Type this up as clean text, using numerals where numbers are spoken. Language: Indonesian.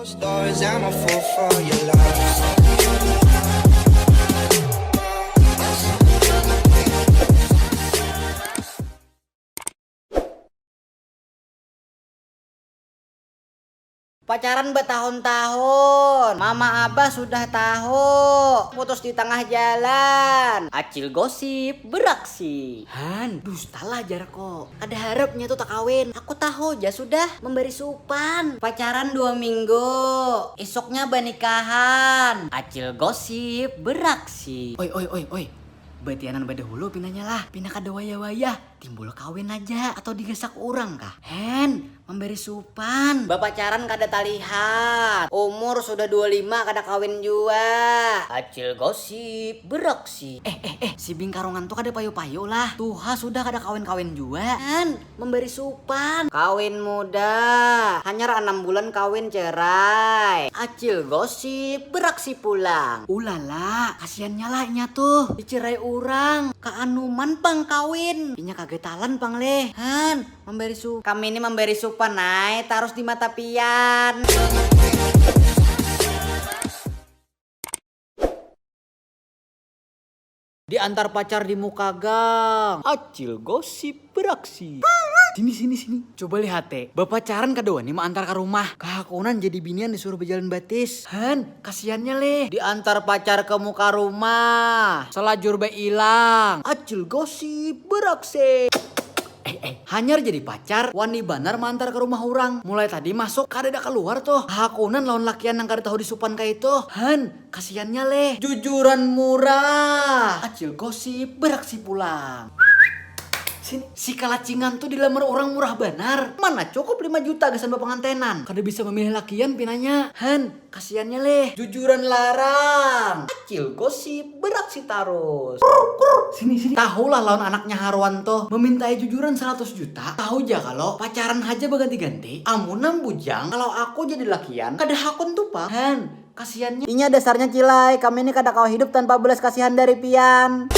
Stories, I'm a fool for your love. Pacaran bertahun-tahun, mama abah sudah tahu, putus di tengah jalan. Acil gosip beraksi. Han, dustalah Jarko. Ada harapnya tuh tak kawin. Aku tahu ya sudah memberi supan. Pacaran 2 minggu, esoknya benikahan. Acil gosip beraksi. Oi. Betianan badahulu pinanya lah. Pindah ke waya-waya. Timbul kawin aja atau digesak orang kah? Hen, memberi supan. Bapak pacaran kada talihat. Umur sudah 25 kada kawin jua. Acil gosip beraksi. Si bingkarungan tuh kada payu-payu lah. Tuha sudah kada kawin-kawin jua. Hen, memberi supan. Kawin muda. Hanya 6 bulan kawin cerai. Acil gosip beraksi pulang. Ulala, kasihannya lah nya tuh. Dicerai orang. Kaanuman pang kawin. Inya kagetalan pang leh. Han, memberi supan. Kami ini memberi supan naik taruh di mata pian. Di antar pacar di muka gang. Acil gosip beraksi. Sini. Coba lihat teh. Bapak pacaran kedua nih mah antar ke rumah. Kehakunan jadi binian disuruh berjalan batis. Han, kasihannya leh. Diantar pacar ke muka rumah. Selajur be ilang. Acil gosip beraksi. Hanyar jadi pacar, wani banar mantar ke rumah orang. Mulai tadi masuk kada ada keluar tuh. Hakunan lawan lakian yang kada tahu disupan kayak itu. Han, kasihannya leh. Jujuran murah. Acil gosip beraksi pulang. Sini, si kalacingan tuh dilamar orang murah banar. Mana cukup 5 juta gesan pengantenan. Kada bisa memilih lakian pinanya. Han, kasihannya leh. Jujuran larang. Acil gosip beraksi tarus. Sini. Tahulah lawan anaknya Harwanto memintai jujuran 100 juta. Tahu ja kalau pacaran aja berganti-ganti. Amunam bujang kalau aku jadi lakian kada hakun tuh pak. Han, kasihannya. Inya dasarnya cilai. Kami ini kada kau hidup tanpa belas kasihan dari pian.